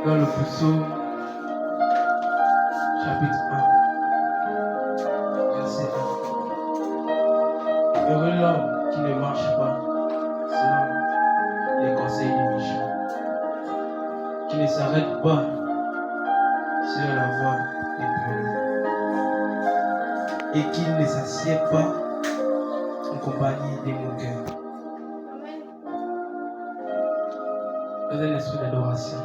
dans le psaume chapitre 1, verset 1. Heureux l'homme qui ne marche pas selon les conseils des méchants, qui ne s'arrête pas sur la voie des purs, et qui ne s'assied pas en compagnie des moqueurs. Dans un esprit d'adoration.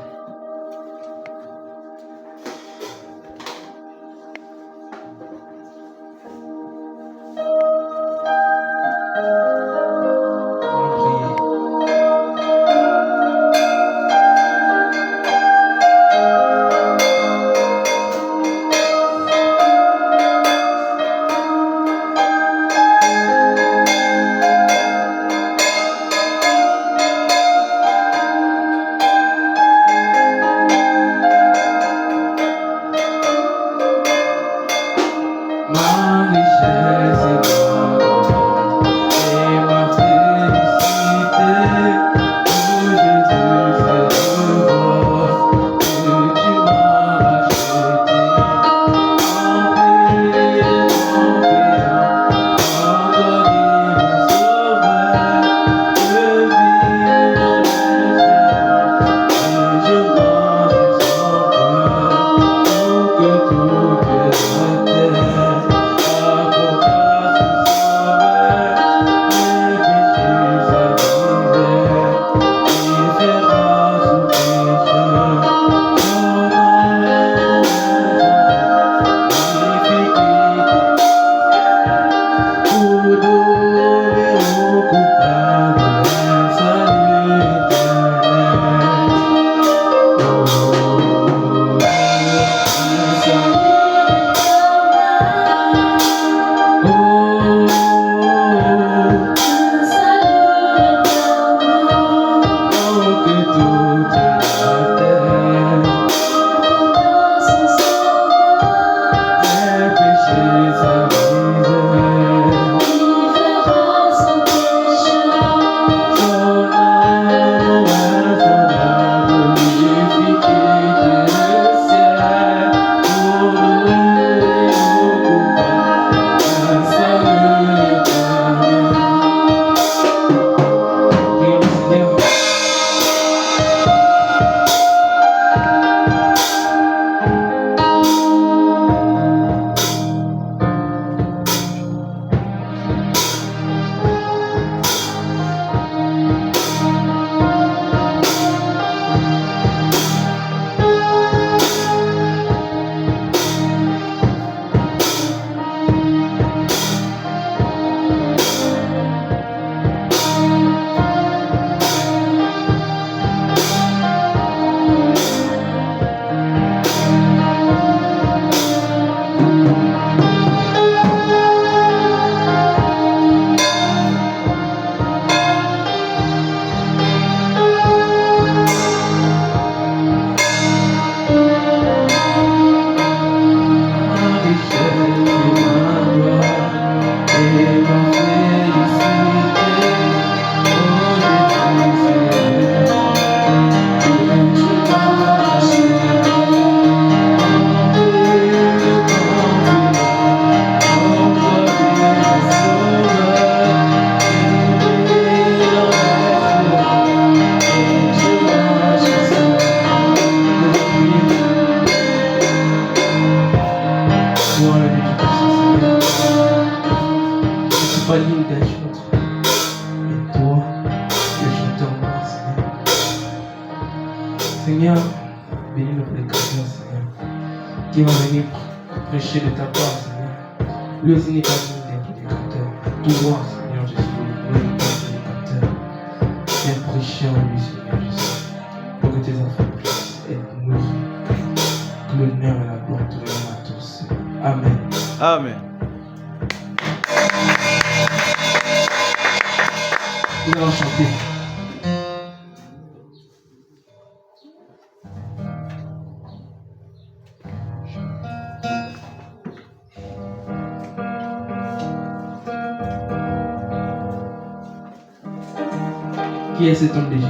Seigneur, bénis le prédicateur, Seigneur, qui va venir prêcher de ta part, Seigneur. Lui aussi n'est pas venu des prédicateurs. Toi, Seigneur Jésus, nous n'est pas prédicateur. Viens prêcher en lui, Seigneur Jésus, pour que tes enfants puissent être nourris. Que l'honneur et la gloire te reviennent à tous. Amen. Amen. Nous allons chanter. Qui est cet homme de Jésus?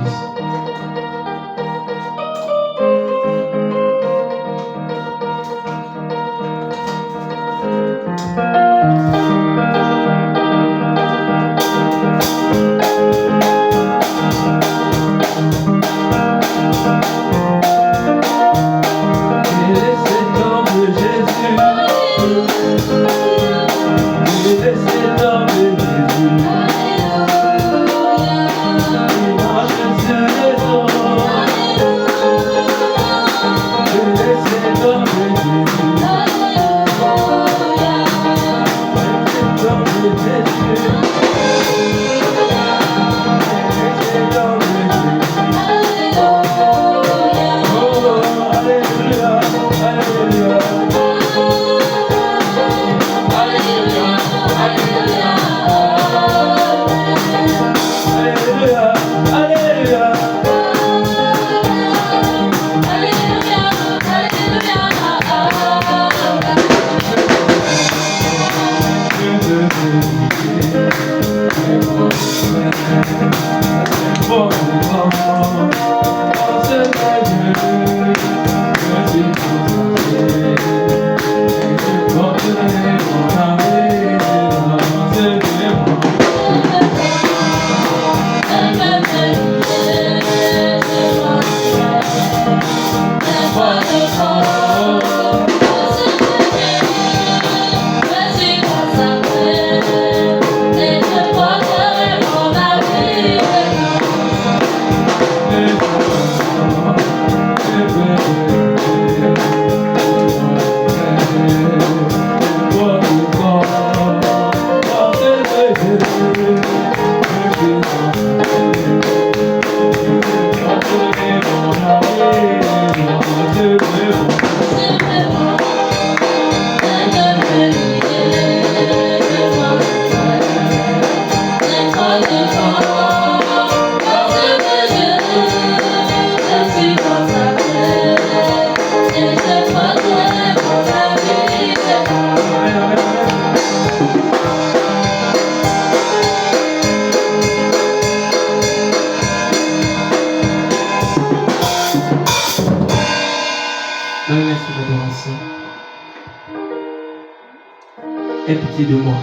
pitié de moi.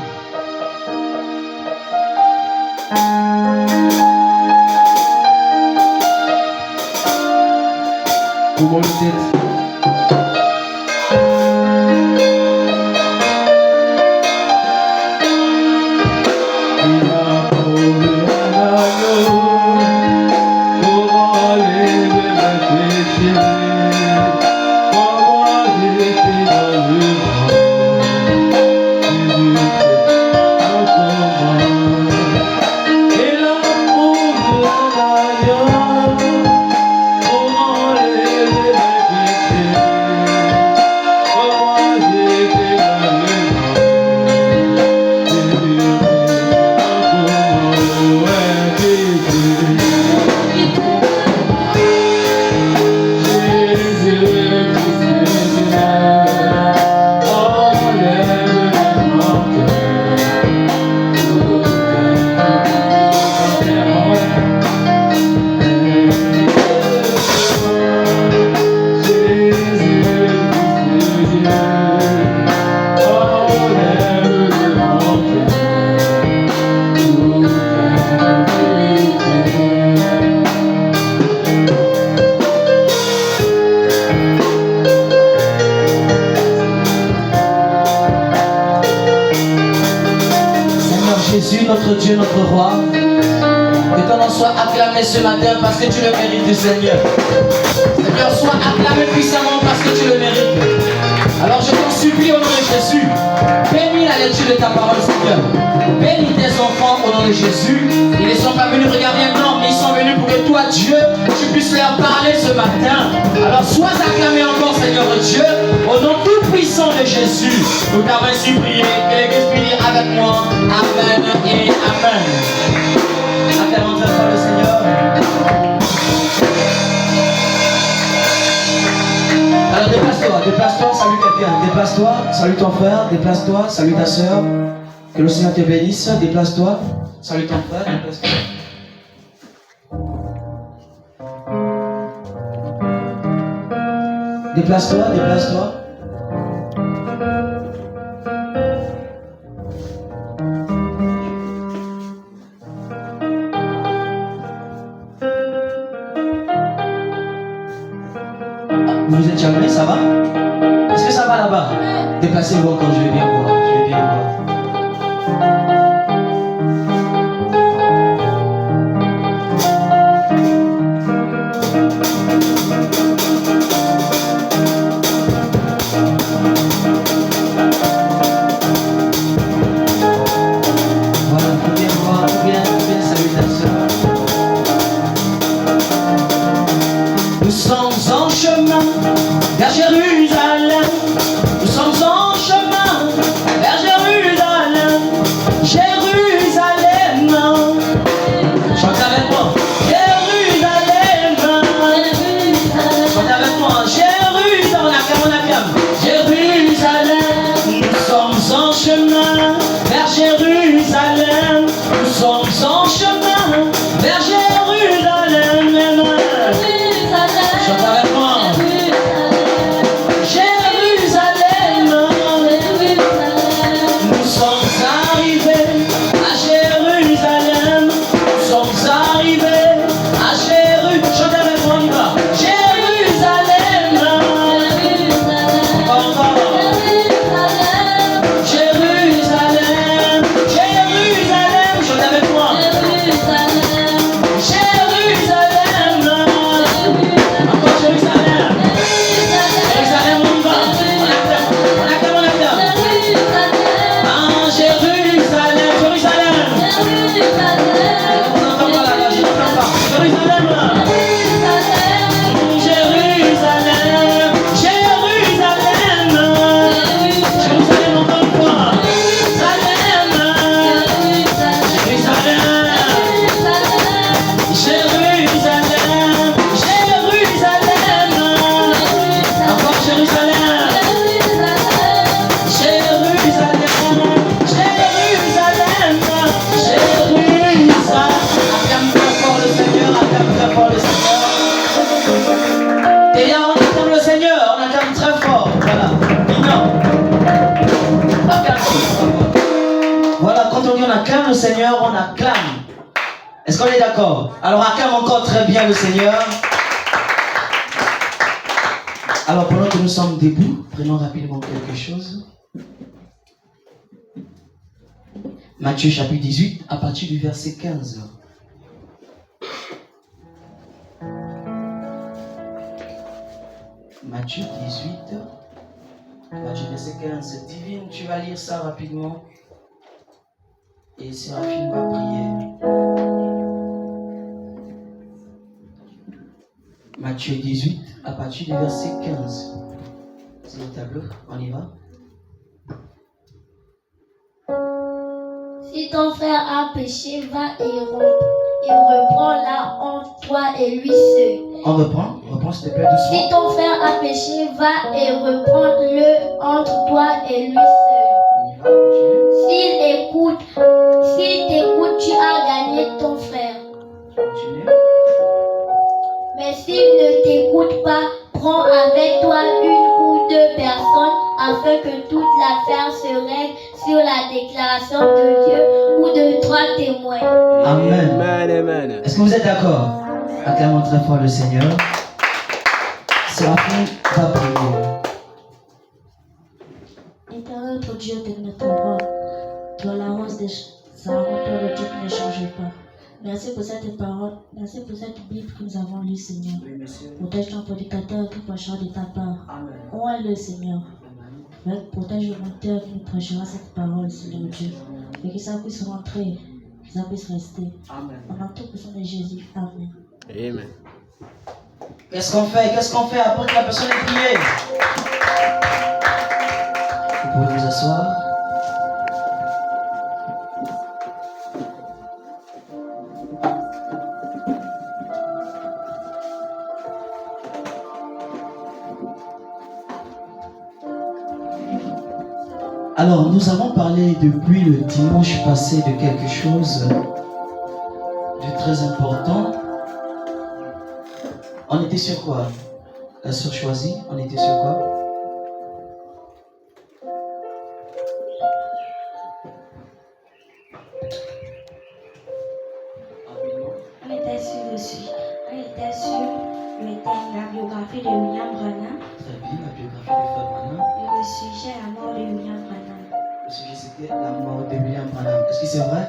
Comment le tête? Jésus, notre Dieu, notre roi, que ton nom soit acclamé ce matin parce que tu le mérites, Seigneur. Seigneur, sois acclamé puissamment parce que tu le mérites. Alors je t'en supplie au nom de Jésus, bénis la lecture de ta parole, Seigneur. Bénis tes enfants au nom de Jésus. Ils ne sont pas venus regarder un homme, mais ils sont venus pour que toi, Dieu, tu puisses leur parler ce matin. Alors sois acclamé encore, Seigneur Dieu, au nom tout puissant de Jésus. Nous t'avons ainsi prié, que l'Église prie avec moi. Amen et Amen. Acclamons encore le Seigneur. Alors déplace-toi, salue quelqu'un. Déplace-toi, salue ton frère. Déplace-toi, salue ta soeur. Que le Seigneur te bénisse. Déplace-toi, salue ton frère. Déplace-toi. Déplace-toi, déplace-toi. Vous êtes jamais, ça va? Est-ce que ça va là-bas? Déplacez-vous encore, je vais bien voir. Je vais bien voir. Voilà, faut bien voir, faut bien saluer ta soeur. Nous sommes en chemin vers Jérusalem. Nous sommes en chemin vers Jérusalem. Est-ce qu'on est d'accord? Alors acclame encore très bien le Seigneur. Alors pendant que nous sommes debout, prenons rapidement quelque chose. Matthieu chapitre 18, à partir du verset 15. Matthieu 18, à partir du verset 15. Divine, tu vas lire ça rapidement. Et Séraphine va prier. Matthieu 18, à partir du verset 15. C'est le tableau, on y va. Si ton frère a péché, va et reprends-la entre toi et lui seul. On reprend s'il te plaît doucement. Si ton frère a péché, va et reprends-le entre toi et lui seul. On y va, continue. S'il t'écoute, tu as gagné ton frère. Continue. Mais s'il ne t'écoute pas, prends avec toi une ou deux personnes afin que toute l'affaire se règle sur la déclaration de Dieu ou de 3 témoins. Amen. Amen, amen. Est-ce que vous êtes d'accord? Acclamons très fort le Seigneur. Séraphine va prier. Éternel notre Dieu, de notre roi, toi la rose des Saron, toi le Dieu qui ne change pas. Merci pour cette parole, merci pour cette Bible que nous avons lue, Seigneur. Protège ton prédicateur qui prêchera de ta part. Oins-le, Seigneur. Protège le monteur qui nous prêchera cette parole, Seigneur Dieu. Et que ça puisse rentrer, que ça puisse rester. En nom tout puissant de Jésus. Amen. Amen. Qu'est-ce qu'on fait après que la personne ait prié? Vous pouvez vous asseoir. Alors, nous avons parlé depuis le dimanche passé de quelque chose de très important. On était sur quoi? La sœur choisie, on était sur quoi? On était sur le thème, la biographie de William Branham. Très bien, la biographie de Frère Branham. Et le sujet, la mort de William Branham. Le sujet c'était la mort de William Branham. Est-ce que c'est vrai?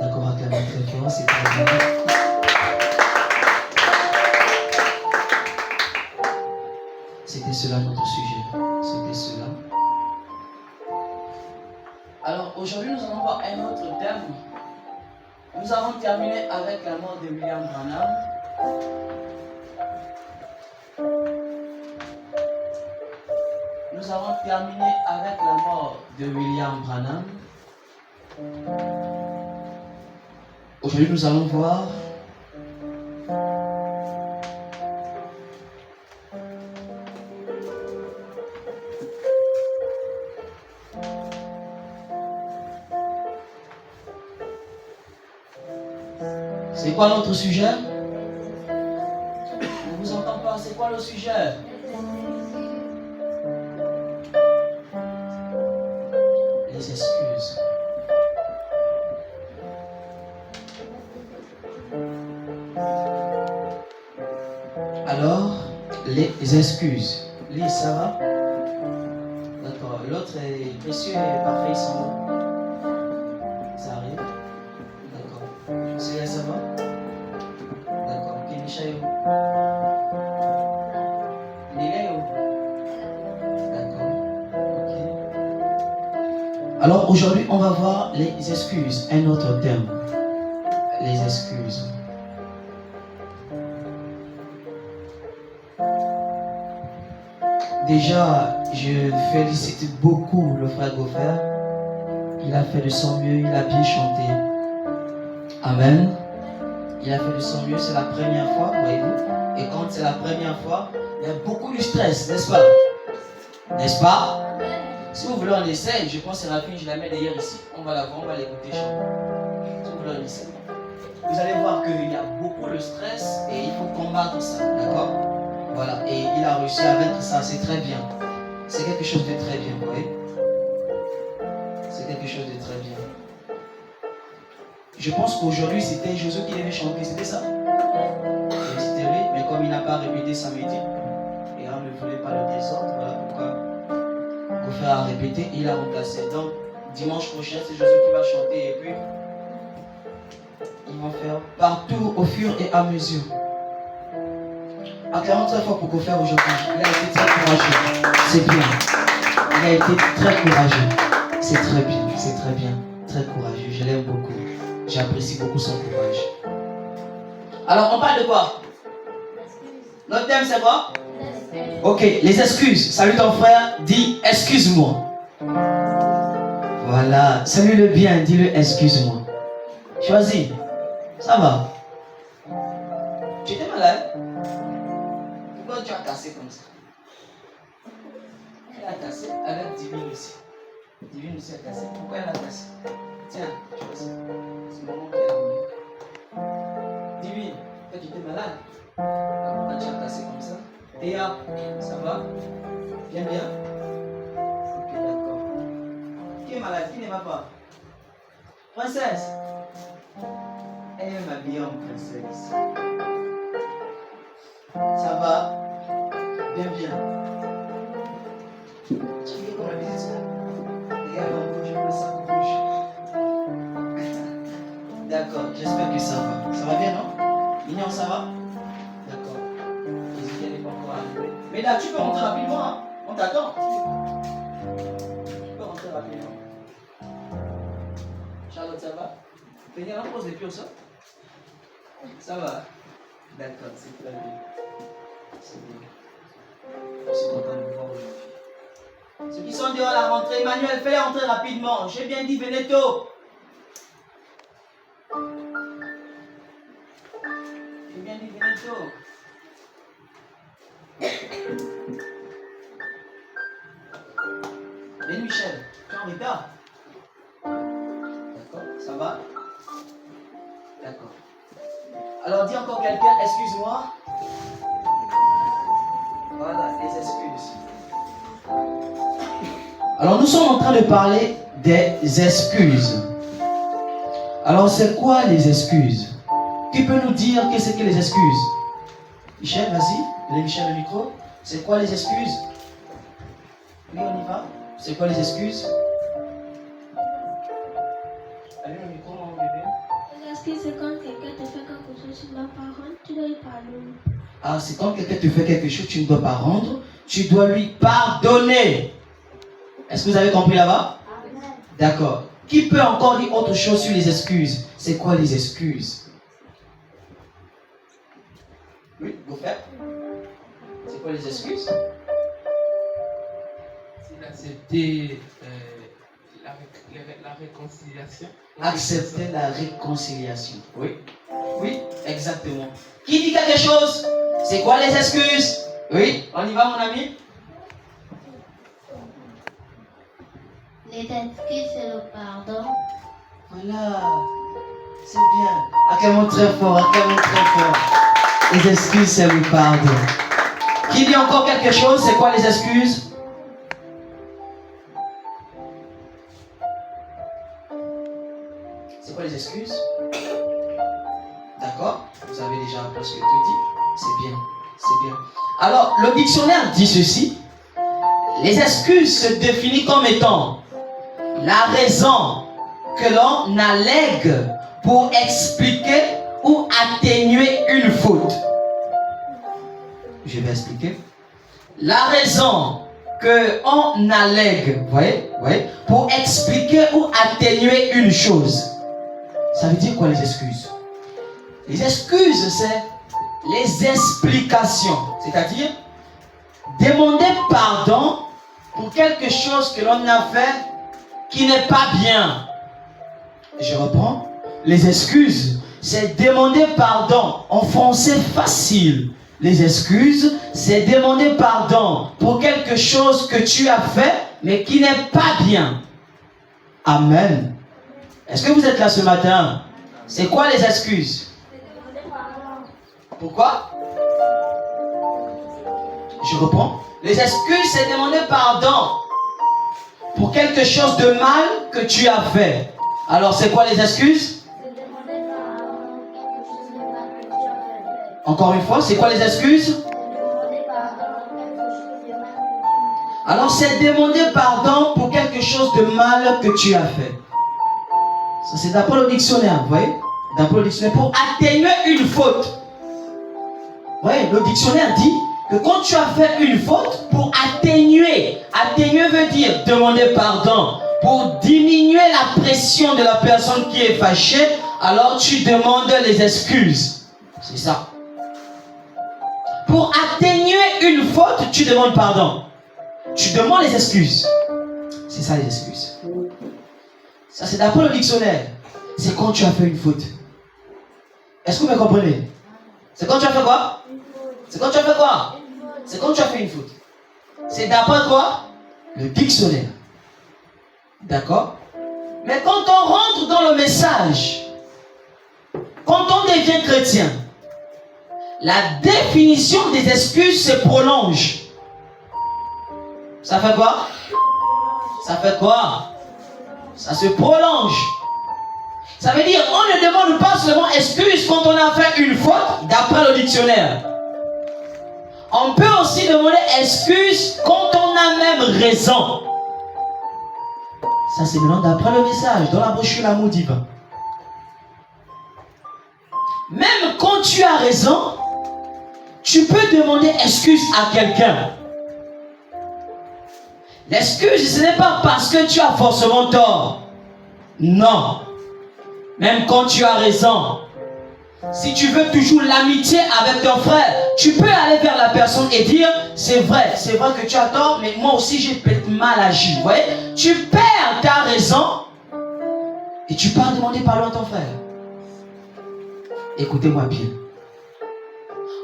D'accord, acclamons très fort, c'est très bien. C'était cela notre sujet. C'était cela. Alors aujourd'hui nous allons voir un autre thème. Nous avons terminé avec la mort de William Branham. Nous avons terminé avec la mort de William Branham. Aujourd'hui nous allons voir c'est quoi notre sujet? On ne vous entend pas, c'est quoi le sujet? Les excuses. Alors, les excuses. Lise, ça va? D'accord. L'autre est précieux et parfait, ils sont où? Ça arrive? D'accord. C'est ça va? D'accord. Ok, Micha est où? Nina est où? D'accord. Ok. Alors aujourd'hui, on va voir les excuses, un autre thème. Les excuses. Déjà, je félicite beaucoup le frère Goffer. Il a fait de son mieux, il a bien chanté. Amen. Il a fait de son mieux, c'est la première fois, voyez-vous. Et quand c'est la première fois, il y a beaucoup de stress, n'est-ce pas? N'est-ce pas? Si vous voulez, on essaie. Je pense que Séraphine, je la mets d'ailleurs ici. On va la voir, on va l'écouter chanter. Si vous voulez, on essaie. Vous allez voir qu'il y a beaucoup de stress et il faut combattre ça, d'accord? Voilà, et il a réussi à vaincre ça, c'est très bien. C'est quelque chose de très bien, vous voyez? C'est quelque chose de très bien. Je pense qu'aujourd'hui, c'était Josué qui devait chanter, c'était ça? C'était lui, mais comme il n'a pas répété samedi, et on ne voulait pas le désordre, voilà pourquoi Kofer a répété, il a remplacé. Donc, dimanche prochain, c'est Josué qui va chanter, et puis, ils vont faire partout au fur et à mesure. Acclamons très fort pour Kofer aujourd'hui. Il a été très courageux. C'est bien. Il a été très courageux. C'est très bien, c'est très bien. Très courageux. Je l'aime beaucoup. J'apprécie beaucoup son courage. Alors, on parle de quoi? Notre thème, c'est quoi? Ok, les excuses. Salut ton frère, dis excuse-moi. Voilà, salue-le bien, dis-le excuse-moi. Choisis. Ça va? Tu étais malade? Pourquoi tu as cassé comme ça? Elle a cassé, elle a Divine aussi. Divine aussi a cassé. Pourquoi elle a cassé? Tiens, tu vois ça. C'est le moment qu'elle a remis. Divine, toi tu étais malade. Pourquoi tu as cassé comme ça? Théa, ça va? Bien, bien? Ok, d'accord. Qui est malade? Qui ne va pas? Princesse? Elle est m'habillée en princesse. Ça va? Bien, bien. Tu es comme la visite là. Regarde en rouge, le sac rouge. D'accord, j'espère que ça va. Ça va bien, non? Mignon, ça va? D'accord. Ezekiel n'est pas encore arrivé. Mais là, tu peux rentrer rapidement, hein? On t'attend. Tu peux rentrer rapidement. Charlotte, ça va? Venez, on pose les pieds au sol. Ça va? D'accord, c'est très bien. C'est bien. Je suis content de vous voir aujourd'hui. Ceux qui sont dehors à la rentrée, Emmanuel, fais-les rentrer rapidement. J'ai bien dit, venez tôt. J'ai bien dit, venez tôt. Et Michel, tu es en retard? D'accord, ça va? D'accord. Alors dis encore quelqu'un, excuse-moi. Voilà, les excuses. Alors nous sommes en train de parler des excuses. Alors c'est quoi les excuses? Qui peut nous dire qu'est-ce que les excuses? Michel, vas-y, donnez Michel le micro. C'est quoi les excuses? Oui, on y va. C'est quoi les excuses? Allez le micro, mon bébé. Les excuses, c'est quand quelqu'un te fait quelque chose, tu dois pas rendre, tu dois lui pardonner. Ah, c'est quand quelqu'un te fait quelque chose, tu ne dois pas rendre, tu dois lui pardonner. Est-ce que vous avez compris là-bas? D'accord. Qui peut encore dire autre chose sur les excuses? C'est quoi les excuses? Oui, vous faites? C'est quoi les excuses? C'est d'accepter la réconciliation. Accepter la réconciliation. Oui. Oui, exactement. Qui dit quelque chose? C'est quoi les excuses? Oui, on y va mon ami? Les excuses, c'est le pardon. Voilà. C'est bien. Acclamons très fort, acclamons très fort. Les excuses, c'est le pardon. Qui dit encore quelque chose? C'est quoi les excuses? C'est quoi les excuses? D'accord? Vous avez déjà presque tout dit. C'est bien, c'est bien. Alors, le dictionnaire dit ceci. Les excuses se définissent comme étant la raison que l'on allègue pour expliquer ou atténuer une faute. Je vais expliquer. La raison que on allègue, voyez, pour expliquer ou atténuer une chose. Ça veut dire quoi les excuses? Les excuses, c'est les explications. C'est-à-dire, demander pardon pour quelque chose que l'on a fait qui n'est pas bien. Je reprends. Les excuses, c'est demander pardon. En français facile. Les excuses, c'est demander pardon pour quelque chose que tu as fait, mais qui n'est pas bien. Amen. Est-ce que vous êtes là ce matin? C'est quoi les excuses? Pourquoi? Je reprends. Les excuses, c'est demander pardon pour quelque chose de mal que tu as fait. Alors, c'est quoi les excuses? Encore une fois, c'est quoi les excuses? Alors c'est demander pardon pour quelque chose de mal que tu as fait. Ça c'est d'après le dictionnaire, vous voyez? D'après le dictionnaire, pour atténuer une faute. Vous voyez, le dictionnaire dit que quand tu as fait une faute, pour atténuer veut dire demander pardon. Pour diminuer la pression de la personne qui est fâchée, alors tu demandes les excuses. C'est ça. Pour atténuer une faute, tu demandes pardon. Tu demandes les excuses. C'est ça les excuses. Ça c'est d'après le dictionnaire. C'est quand tu as fait une faute. Est-ce que vous me comprenez? C'est quand tu as fait quoi? C'est quand tu as fait quoi? C'est quand tu as fait une faute. C'est d'après quoi? Le dictionnaire. D'accord? Mais quand on rentre dans le message, quand on devient chrétien, la définition des excuses se prolonge. Ça fait quoi? Ça fait quoi? Ça se prolonge. Ça veut dire on ne demande pas seulement excuse quand on a fait une faute d'après le dictionnaire. On peut aussi demander excuse quand on a même raison. Ça c'est maintenant d'après le message dans la brochure L'amour divin. Même quand tu as raison, tu peux demander excuse à quelqu'un. L'excuse, ce n'est pas parce que tu as forcément tort. Non. Même quand tu as raison. Si tu veux toujours l'amitié avec ton frère, tu peux aller vers la personne et dire c'est vrai que tu as tort, mais moi aussi j'ai peut-être mal agi. Vous voyez? Tu perds ta raison et tu pars demander pardon à ton frère. Écoutez-moi bien.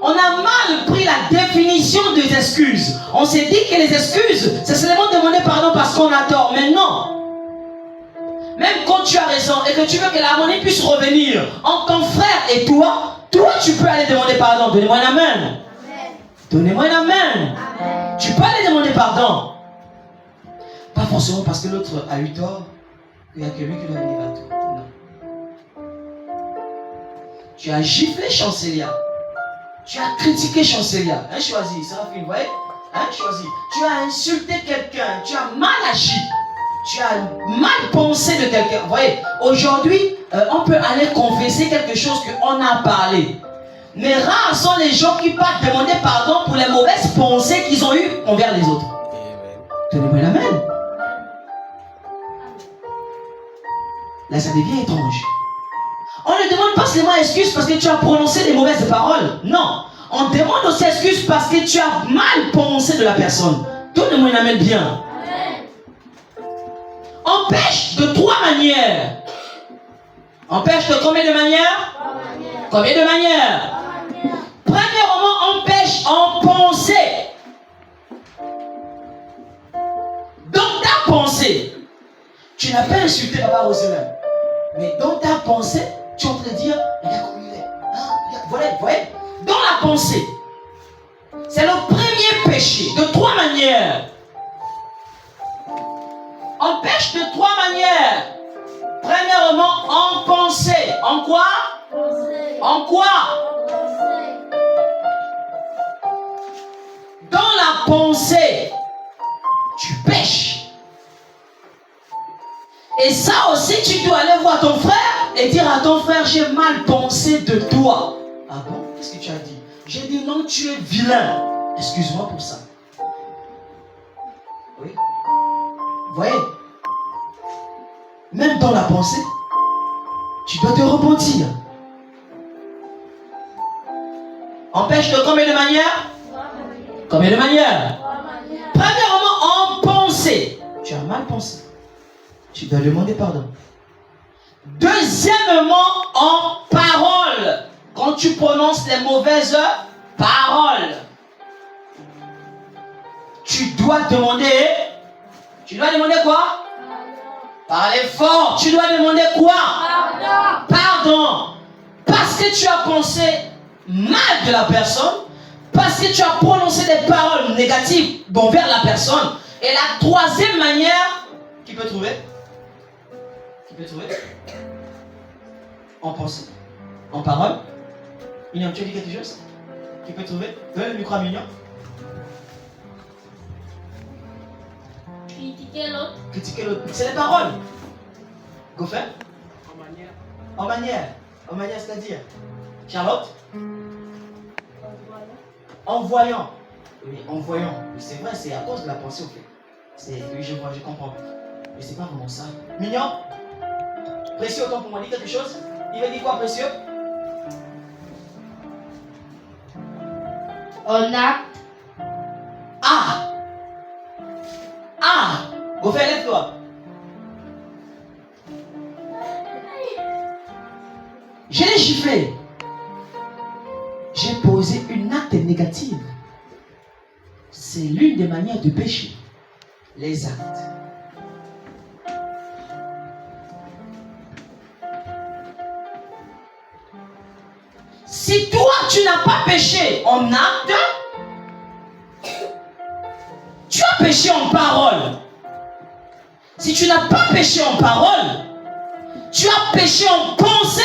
On a mal pris la définition des excuses. On s'est dit que les excuses, c'est seulement demander pardon parce qu'on a tort. Mais non. Même quand tu as raison et que tu veux que l'harmonie puisse revenir entre ton frère et toi tu peux aller demander pardon. Donnez-moi un amen. Amen. Donnez-moi un amen. Amen. Tu peux aller demander pardon. Pas forcément parce que l'autre a eu tort. Il n'y a que lui qui doit venir à toi. Non. Tu as giflé Chancelia. Tu as critiqué Chancelia. Hein, choisi, Séraphine, vous voyez? Hein, choisi. Tu as insulté quelqu'un. Tu as mal agi. Tu as mal pensé de quelqu'un. Vous voyez, aujourd'hui, on peut aller confesser quelque chose qu'on a parlé. Mais rares sont les gens qui partent demander pardon pour les mauvaises pensées qu'ils ont eues envers les autres. Donnez-moi l'amen. Là, ça devient étrange. On ne demande pas seulement excuse parce que tu as prononcé des mauvaises paroles. Non. On demande aussi excuse parce que tu as mal pensé de la personne. Donnez-moi un amen bien. On pêche de 3 manières. On pêche de combien de manières? Combien de manières? Premièrement, on pêche en pensée. Dans ta pensée, tu n'as pas insulté Papa Roselin. Mais dans ta pensée, tu es en train de dire, regarde comme il est. Voilà, vous voyez? Dans la pensée. C'est le premier péché, de 3 manières. On pêche de 3 manières. Premièrement, en pensée. En quoi? En quoi? Dans la pensée, tu pêches. Et ça aussi, tu dois aller voir ton frère et dire à ton frère, j'ai mal pensé de toi. Ah bon? Qu'est-ce que tu as dit? J'ai dit non, tu es vilain. Excuse-moi pour ça. Oui. Vous voyez? Même dans la pensée, tu dois te repentir. On pêche de combien de manières? Combien de manières? Premièrement, en pensée. Tu as mal pensé. Tu dois demander pardon. Deuxièmement, en parole. Quand tu prononces les mauvaises paroles, tu dois demander. Tu dois demander quoi? Parlez fort. Tu dois demander quoi? Pardon. Pardon. Parce que tu as pensé mal de la personne. Parce que tu as prononcé des paroles négatives envers la personne. Et la troisième manière, qui peut trouver? Qui peut trouver? En pensée. En parole. Tu as dit quelque chose? Qui peut trouver? Donne le micro à Mignon. Critiquer l'autre. Critiquer l'autre. C'est les paroles. Goffin? En manière. En manière, c'est-à-dire? Charlotte? En voyant. Oui, en voyant. C'est vrai, c'est à cause de la pensée, au fait. Oui, je vois, je comprends. Mais c'est pas vraiment ça. Mignon? Précieux, autant pour moi, dis quelque chose? Il va dire quoi, précieux? En acte. Ah! Ah! Goffin, lève-toi. Je l'ai giflé. J'ai posé une acte négative. C'est l'une des manières de pécher. Les actes. Si toi tu n'as pas péché en acte, tu as péché en parole. Si tu n'as pas péché en parole, tu as péché en pensée.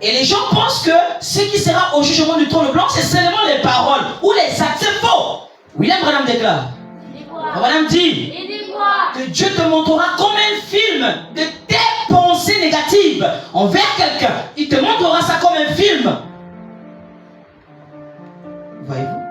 Et les gens pensent que ce qui sera au jugement du trône blanc, c'est seulement les paroles ou les actes. C'est faux. William Branham déclare. Branham dit que Dieu te montrera comme un film de tes pensées négatives envers quelqu'un. Il te montrera ça comme un film. Voyez-vous?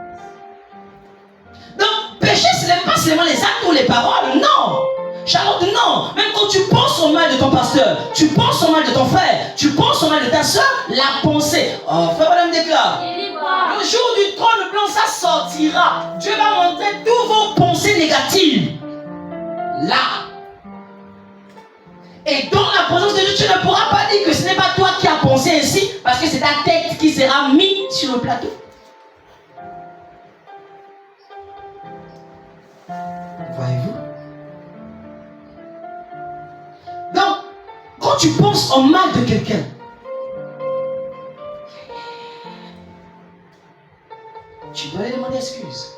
Donc, péché, ce n'est pas seulement les actes ou les paroles. Non. Charlotte, non. Même quand tu penses au mal de ton pasteur, tu penses au mal de ton frère, tu penses au mal de ta soeur, la pensée. Oh, frère Madame déclare. Le jour du trône blanc, ça sortira. Dieu va montrer toutes vos pensées négatives. Là. Et dans la présence de Dieu, tu ne pourras pas dire que ce n'est pas toi qui as pensé ainsi, parce que c'est ta tête qui sera mise sur le plateau. Voyez-vous? Donc, quand tu penses au mal de quelqu'un, tu dois lui demander excuse.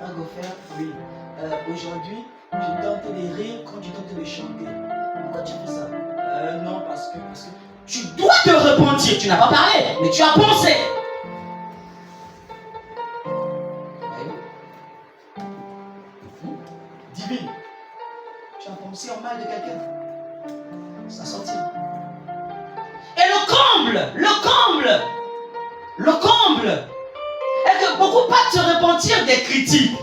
Ah, Goffin, oui. Aujourd'hui, tu tentais de rire quand tu tentais de chanter. Pourquoi tu fais ça? Non, parce que tu dois te repentir. Tu n'as pas parlé, mais tu as pensé. Divine, tu as pensé en mal de quelqu'un. Ça sortira. Et le comble est que beaucoup pas se repentir des critiques.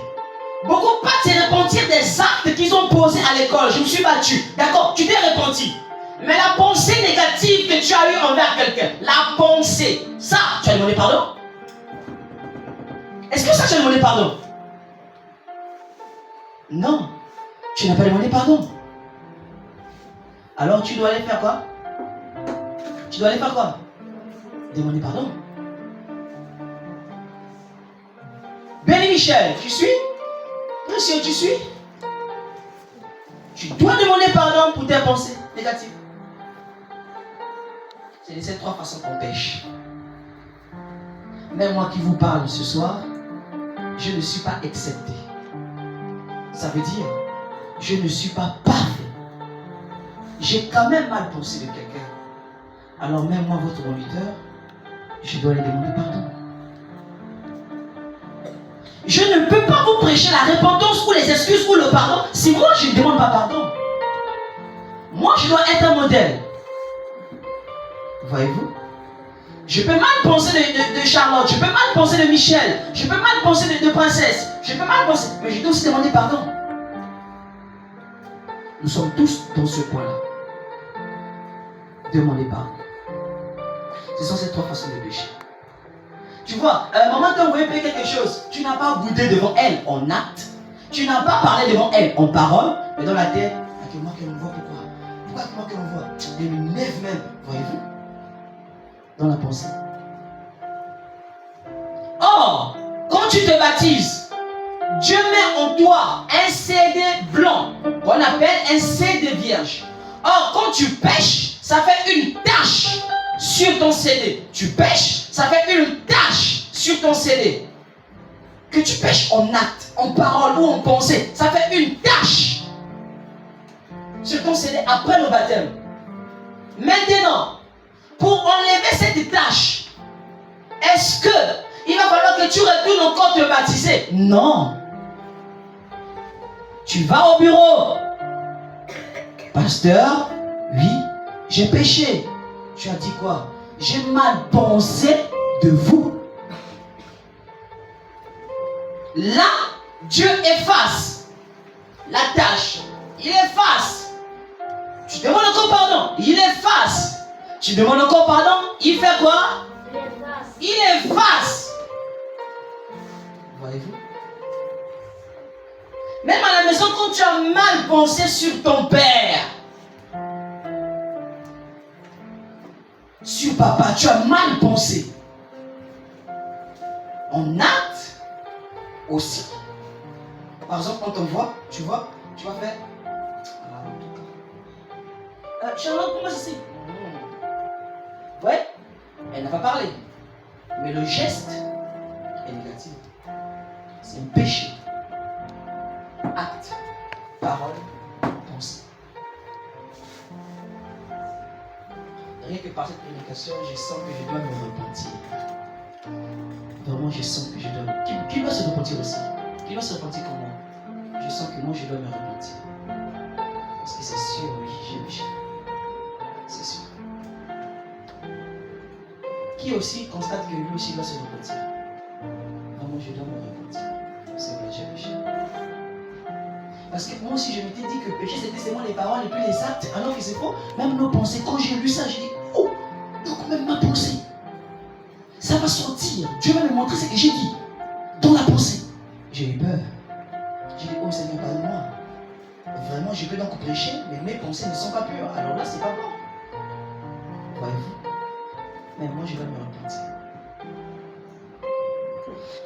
Beaucoup pas se repentir des actes qu'ils ont posés à l'école. Je me suis battu. D'accord, tu t'es repenti. Mais la pensée négative que tu as eue envers quelqu'un, la pensée, ça, tu as demandé pardon? Est-ce que ça, tu as demandé pardon? Non, tu n'as pas demandé pardon. Alors tu dois aller faire quoi? Tu dois aller faire quoi? Demander pardon. Béni Michel, tu suis? Monsieur, tu suis? Tu dois demander pardon pour tes pensées négatives. C'est de ces trois façons qu'on pêche. Même moi qui vous parle ce soir, je ne suis pas accepté. Ça veut dire, je ne suis pas parfait. J'ai quand même mal pensé de quelqu'un. Alors même moi, votre moniteur, je dois lui demander pardon. Je ne peux pas vous prêcher la repentance ou les excuses ou le pardon si moi je ne demande pas pardon. Moi, je dois être un modèle. Voyez-vous? Je peux mal penser de Charlotte, je peux mal penser de Michel, je peux mal penser de Princesse, je peux mal penser, mais je dois aussi demander pardon. Nous sommes tous dans ce point-là. Demandez pardon. Ce sont ces trois façons de pécher. Tu vois, maman t'a envoyé payer quelque chose, tu n'as pas boudé devant elle en acte, tu n'as pas parlé devant elle en parole, mais dans la tête, c'est moi qu'elle me voit, pourquoi? Pourquoi c'est moi qu'elle me voit? Elle me lève même, voyez-vous? Dans la pensée. Or, quand tu te baptises, Dieu met en toi un CD blanc, qu'on appelle un CD vierge. Or, quand tu pêches, ça fait une tache sur ton CD. Tu pêches, ça fait une tache sur ton CD. Que tu pêches en acte, en parole ou en pensée, ça fait une tache sur ton CD après le baptême. Maintenant, pour enlever cette tache Est-ce que il va falloir que tu retournes encore te baptiser? Non. Tu vas au bureau. Pasteur, oui, j'ai péché. Tu as dit quoi? J'ai mal pensé de vous. Là, Dieu efface la tâche. Il efface. Tu demandes encore pardon. Il efface. Tu demandes encore pardon. Il fait quoi? Il efface. Voyez-vous? Même à la maison, quand tu as mal pensé sur ton père, sur papa, tu as mal pensé. En acte aussi. Par exemple, quand on voit, tu vas faire. Charlotte, comment c'est ici? Ouais, elle n'a pas parlé. Mais le geste est négatif. C'est un péché. Acte, parole, pensée. Rien que par cette prédication, je sens que je dois me repentir. Vraiment, je sens que je dois. Qui doit se repentir aussi? Qui doit se repentir comme moi? Je sens que moi, je dois me repentir. Parce que c'est sûr, oui, j'ai péché. C'est sûr. Qui aussi constate que lui aussi doit se repentir? Vraiment, je dois me repentir. C'est vrai, j'ai péché. Parce que moi aussi, je m'étais dit que le péché, c'était seulement les paroles et puis les actes. Alors que c'est faux. Même nos pensées, quand j'ai lu ça, j'ai dit, oh, donc même ma pensée, ça va sortir. Dieu va me montrer ce que j'ai dit dans la pensée. J'ai eu peur. J'ai dit, oh Seigneur, pardonne-moi. Vraiment, je peux donc prêcher, mais mes pensées ne sont pas pures. Alors là, c'est pas bon. Voyez-vous? Mais moi, je dois me repentir.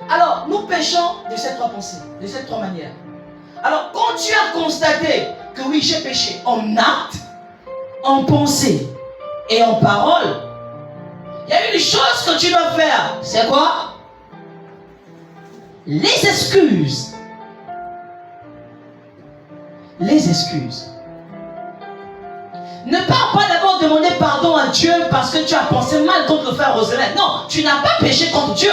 Alors, nous péchons de ces trois pensées, de ces trois manières. Alors, quand tu as constaté que oui, j'ai péché en acte, en pensée et en parole, il y a une chose que tu dois faire. C'est quoi? Les excuses. Les excuses. Ne pars pas d'abord demander pardon à Dieu parce que tu as pensé mal contre le frère Roselin. Non, tu n'as pas péché contre Dieu.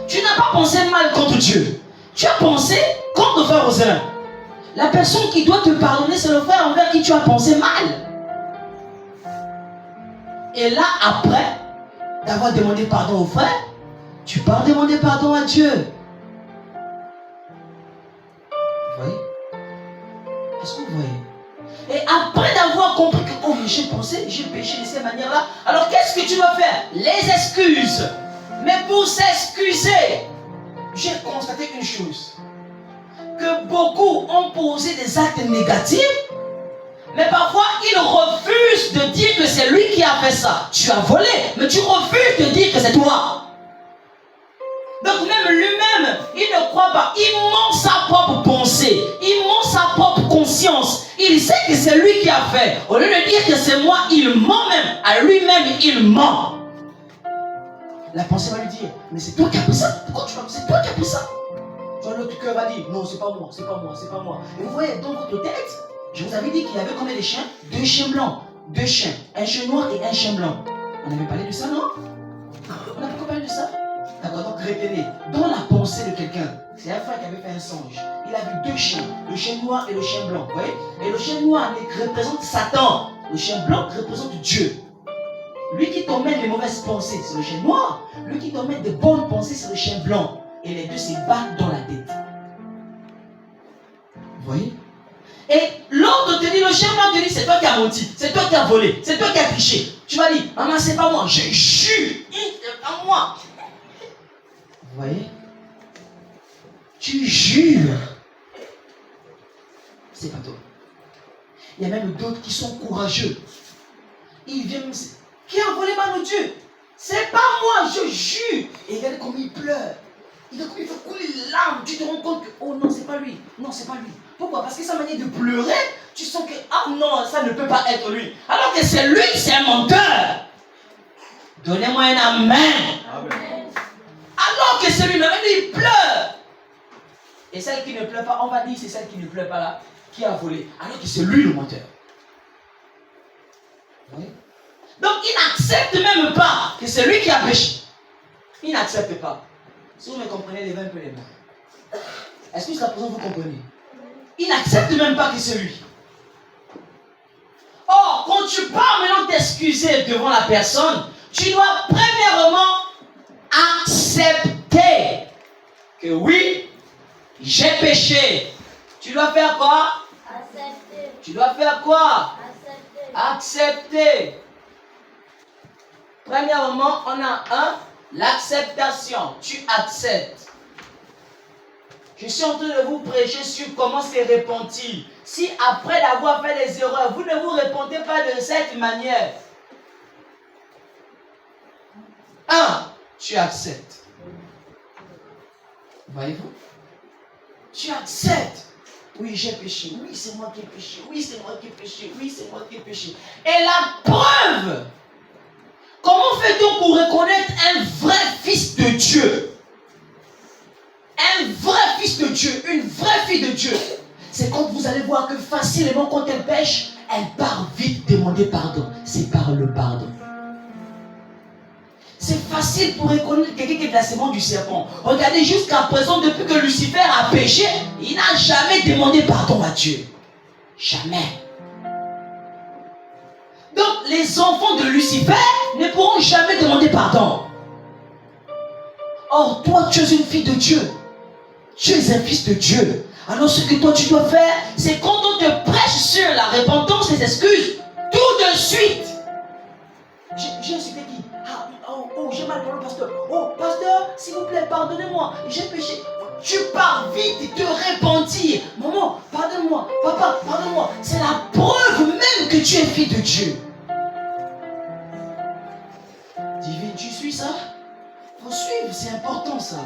Tu n'as pas pensé mal contre Dieu. Tu as pensé contre le frère Roselin. La personne qui doit te pardonner, c'est le frère envers qui tu as pensé mal. Et là, après d'avoir demandé pardon au frère, tu pars demander pardon à Dieu. Vous voyez? Est-ce que vous voyez? Et après d'avoir compris que oh, j'ai pensé, j'ai péché de cette manière-là, alors qu'est-ce que tu dois faire? Les excuses. Mais pour s'excuser, j'ai constaté une chose. Que beaucoup ont posé des actes négatifs, mais parfois ils refusent de dire que c'est lui qui a fait ça. Tu as volé, mais tu refuses de dire que c'est toi. Donc même lui-même, il ne croit pas. Il ment sa propre pensée, il ment sa propre conscience. Il sait que c'est lui qui a fait. Au lieu de dire que c'est moi, il ment même. À lui-même, il ment. La pensée va lui dire, mais c'est toi qui as fait ça. Pourquoi tu vas? C'est toi qui as fait ça. L'autre cœur va dire, non, c'est pas moi, c'est pas moi, c'est pas moi. Et vous voyez, dans votre tête, je vous avais dit qu'il y avait combien de chiens? 2 chiens blancs, 2 chiens, un chien noir et un chien blanc. On avait parlé de ça, non? On avait parlé de ça? D'accord, donc retenez, dans la pensée de quelqu'un, c'est un frère qui avait fait un songe. Il a vu 2 chiens, le chien noir et le chien blanc, vous voyez? Et le chien noir représente Satan, le chien blanc représente Dieu. Lui qui t'emmène les mauvaises pensées, c'est le chien noir. Lui qui t'emmène des bonnes pensées, c'est le chien blanc. Et les deux se battent dans la tête. Vous voyez? Et l'autre te dit, le chien blanc te dit, c'est toi qui as menti, c'est toi qui as volé, c'est toi qui as triché. Tu vas dire, maman, c'est pas moi, je jure, c'est pas moi. Vous voyez? Tu jures. C'est pas toi. Il y a même d'autres qui sont courageux. Ils viennent, qui a volé ma nourriture? C'est pas moi, je jure. Et regarde comme il pleure. Il fait couler les larmes. Tu te rends compte que, oh non, c'est pas lui. Non, c'est pas lui. Pourquoi? Parce que sa manière de pleurer, tu sens que, ah non, ça ne peut pas être lui. Alors que c'est lui, c'est un menteur. Donnez-moi un amen. Amen. Alors que c'est lui, il pleure. Et celle qui ne pleure pas, on va dire c'est celle qui ne pleure pas là, qui a volé. Alors que c'est lui le menteur. Vous voyez? Donc il n'accepte même pas que c'est lui qui a péché. Il n'accepte pas. Si vous me comprenez, levez un peu les mains. Est-ce que jusqu'à présent vous comprenez? Il n'accepte même pas que c'est lui. Or, quand tu pars maintenant t'excuser devant la personne, tu dois premièrement accepter que oui, j'ai péché. Tu dois faire quoi? Accepter. Tu dois faire quoi? Accepter. Premièrement, on a l'acceptation. Tu acceptes. Je suis en train de vous prêcher sur comment se repentir. Si après d'avoir fait des erreurs, vous ne vous repentez pas de cette manière. Tu acceptes. Voyez-vous? Tu acceptes. Oui, j'ai péché. Oui, c'est moi qui ai péché. Oui, c'est moi qui ai péché. Oui, c'est moi qui ai péché. Et la preuve. Comment fait-on pour reconnaître un vrai fils de Dieu? Un vrai fils de Dieu, une vraie fille de Dieu. C'est quand vous allez voir que facilement quand elle pêche, elle part vite demander pardon. C'est par le pardon. C'est facile pour reconnaître quelqu'un qui est de la sémence du serpent. Regardez, jusqu'à présent, depuis que Lucifer a péché, il n'a jamais demandé pardon à Dieu. Jamais. Donc, les enfants de Lucifer ne pourront jamais demander pardon. Or, toi, tu es une fille de Dieu. Tu es un fils de Dieu. Alors, ce que toi, tu dois faire, c'est quand on te prêche sur la repentance, les excuses, tout de suite. J'ai insulté qui? J'ai mal parlé au pasteur. Oh, pasteur, s'il vous plaît, pardonnez-moi. J'ai péché. Tu pars vite et te repentir. Maman, pardonne-moi. Papa, pardonne-moi. C'est la preuve même que tu es fille de Dieu. Divine, tu suis ça? Faut suivre, c'est important ça.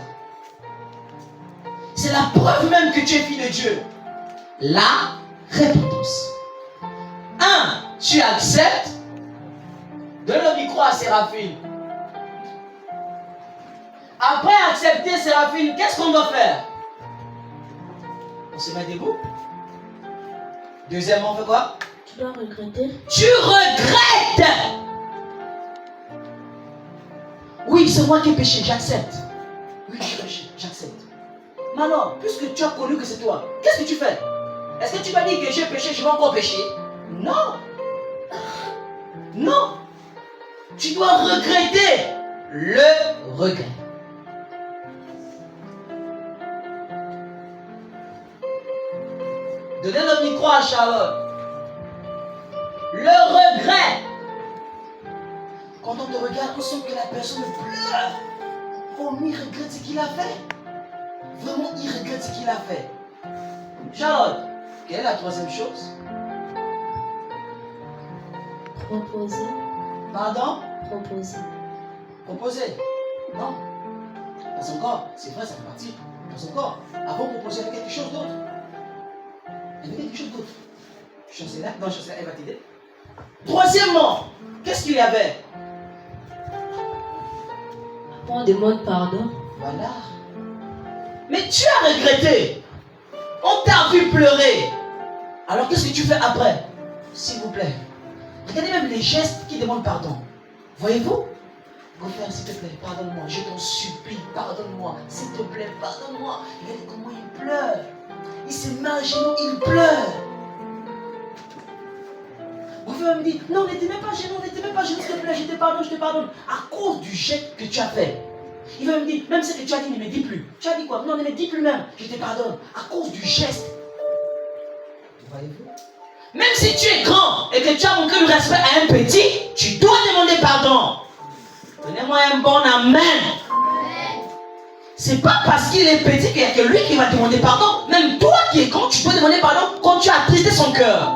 C'est la preuve même que tu es fille de Dieu. La repentance. Tu acceptes. Donne le micro à Séraphine. Après accepter Séraphine, qu'est-ce qu'on doit faire? On se met debout. Deuxièmement, on fait quoi? Tu dois regretter. Tu regrettes. Oui, c'est moi qui ai péché, j'accepte. Oui, j'ai péché, j'accepte. Mais alors, puisque tu as connu que c'est toi, qu'est-ce que tu fais? Est-ce que tu vas dire que j'ai péché, je vais encore pécher? Non. Non. Tu dois regretter le regret. Donnez le micro à Charlotte. Le regret. Quand on te regarde, on sent que la personne pleure. Oh, mais il regrette ce qu'il a fait. Vraiment, il regrette ce qu'il a fait. Charlotte, quelle est la troisième chose? Proposer. Pardon? Proposer. Proposer? Non. Dans son corps, c'est vrai, ça fait partie. Dans son corps. Avant de proposer avec quelque chose d'autre. Il y avait quelque chose d'autre. Chancelière? Non, Chancelière, elle va t'aider. Troisièmement, qu'est-ce qu'il y avait? On demande pardon. Voilà. Mais tu as regretté. On t'a vu pleurer. Alors qu'est-ce que tu fais après? S'il vous plaît. Regardez même les gestes qui demandent pardon. Voyez-vous? Frère, s'il te plaît, pardonne-moi. Je t'en supplie, pardonne-moi. S'il te plaît, pardonne-moi. Regardez comment il pleure. Il se met à genoux, il pleure. Mon frère me dit, non, ne te mets pas à genoux, s'il te plaît, je te pardonne. À cause du geste que tu as fait. Il va me dire, même ce que tu as dit, ne me dis plus. Tu as dit quoi? Non, ne me dis plus même, je te pardonne. À cause du geste. Voyez-vous? Même si tu es grand et que tu as manqué le respect à un petit, tu dois demander pardon. Donnez-moi un bon amen. C'est pas parce qu'il est petit qu'il n'y a que lui qui va demander pardon. Même toi qui es grand, tu dois demander pardon quand tu as attristé son cœur.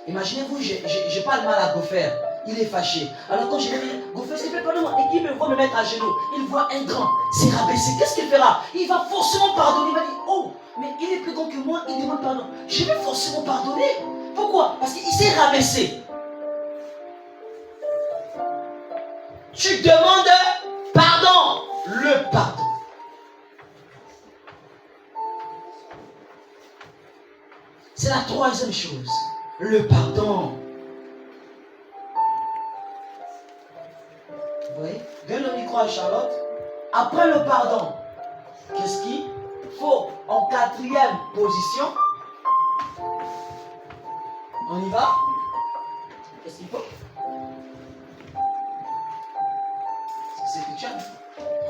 Imaginez-vous, je parle mal à Goffer. Il est fâché. Alors quand je vais dire, Goffer, s'il te plaît, pardonne-moi. Et qu'il me voit me mettre à genoux. Il voit un grand s'est rabaissé. Qu'est-ce qu'il fera? Il va forcément pardonner. Il va dire, oh, mais il est plus grand que moi, il demande pardon. Je vais forcément pardonner. Pourquoi? Parce qu'il s'est rabaissé. Tu demandes pardon. Le pardon. C'est la troisième chose. Le pardon. dit quoi, Charlotte? Après le pardon, qu'est-ce qu'il faut? En quatrième position, on y va? Qu'est-ce qu'il faut? C'est ce que tu as dit.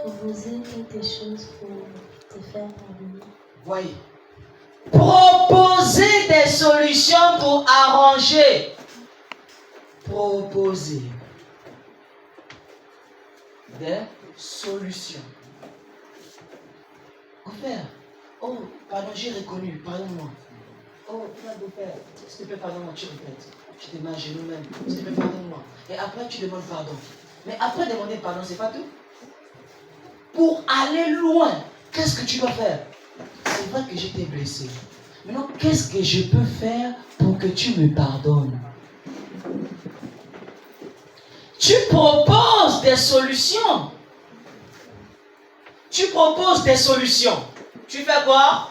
Proposer quelque chose pour te faire parvenir. Voyez. Proposer des solutions pour arranger. Proposer des solutions. Beau-père, oh, pardon, j'ai reconnu, pardonne-moi. Oh, beau-père, s'il te plaît, pardonne-moi, tu répètes. Tu te mets à genoux même, s'il te plaît, pardonne-moi. Et après, tu demandes pardon. Mais après demander pardon, c'est pas tout. Pour aller loin, qu'est-ce que tu dois faire? C'est vrai que je t'ai blessé. Maintenant, qu'est-ce que je peux faire pour que tu me pardonnes? Tu proposes des solutions. Tu proposes des solutions. Tu fais quoi?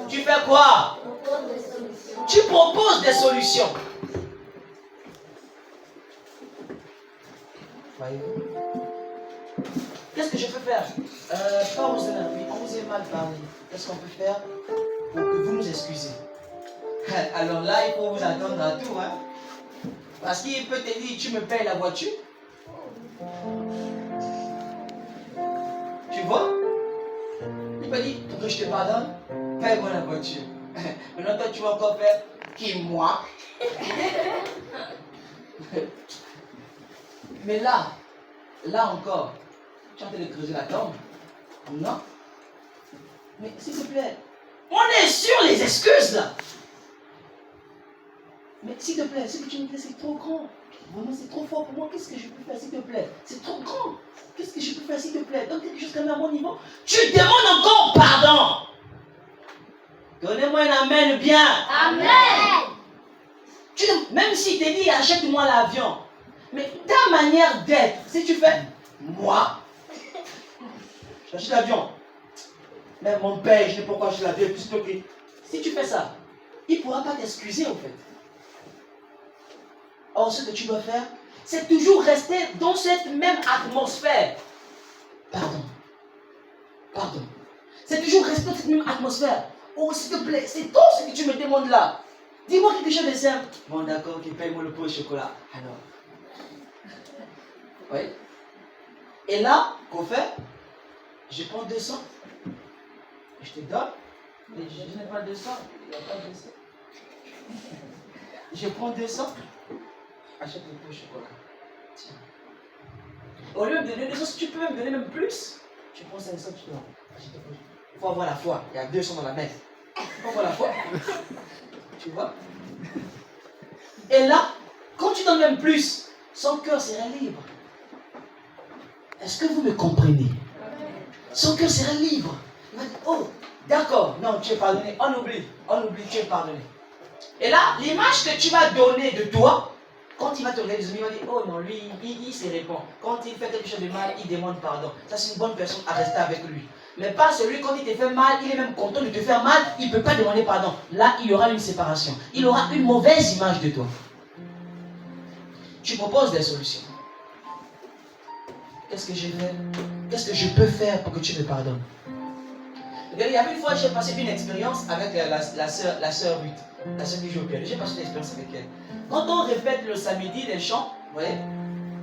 Tu fais quoi? Tu proposes des solutions. Voyez-vous? Qu'est-ce que je peux faire? Pas vous énerver, on vous est mal parlé. Qu'est-ce qu'on peut faire pour que vous nous excusez? Alors là, il faut vous attendre à tout, hein? Parce qu'il peut te dire, tu me payes la voiture. Tu vois? Il peut dire, pour que je te pardonne, paye-moi la voiture. Maintenant, toi, tu vas encore faire qui, moi? Mais là encore, tu es en train de creuser la tombe. Non? Mais s'il te plaît, on est sur les excuses là. Mais s'il te plaît, ce que tu me dis, c'est trop grand. Vraiment, c'est trop fort pour moi. Qu'est-ce que je peux faire, s'il te plaît? C'est trop grand. Qu'est-ce que je peux faire, s'il te plaît? Donne quelque chose quand même à mon niveau. Tu demandes encore pardon. Donnez-moi un amen bien. Amen. Même s'il te dit, achète-moi l'avion. Mais ta manière d'être, si tu fais, moi, j'achète l'avion. Mais mon père, je ne sais pas pourquoi je l'avion, plutôt que. Si tu fais ça, il ne pourra pas t'excuser en fait. Or, ce que tu dois faire, c'est toujours rester dans cette même atmosphère. Pardon. Pardon. C'est toujours rester dans cette même atmosphère. Oh, s'il te plaît, c'est toi ce que tu me demandes là. Dis-moi quelque chose de simple. Bon, d'accord, ok, paye-moi le pot de chocolat. Alors. Oui. Et là, qu'on fait? Je prends 200. Je te donne. Mais je n'ai pas 200. Il n'y a pas 200. Je prends 200. Achète le pot de chocolat. Tiens. Au lieu de donner 200, si tu peux même donner même plus, tu prends 500, tu dois. Achète le pot. Il faut avoir la foi. Il y a 200 dans la messe. Il faut avoir la foi. Tu vois? Et là, quand tu donnes même plus, son cœur sera libre. Est-ce que vous me comprenez? Son cœur sera libre. Il va dire, oh, d'accord, non, tu es pardonné. On oublie, tu es pardonné. Et là, l'image que tu vas donner de toi, quand il va te regarder, il va dire, oh non, lui, il se répond. Quand il fait quelque chose de mal, il demande pardon. Ça, c'est une bonne personne à rester avec lui. Mais pas celui, quand il te fait mal, il est même content de te faire mal, il ne peut pas demander pardon. Là, il y aura une séparation. Il aura une mauvaise image de toi. Tu proposes des solutions. Qu'est-ce que je fais? Qu'est-ce que je peux faire pour que tu me pardonnes? Il y avait une fois, j'ai passé une expérience avec la sœur Ruth, la sœur qui joue au piano. J'ai passé une expérience avec elle. Quand on répète le samedi les chants, vous voyez,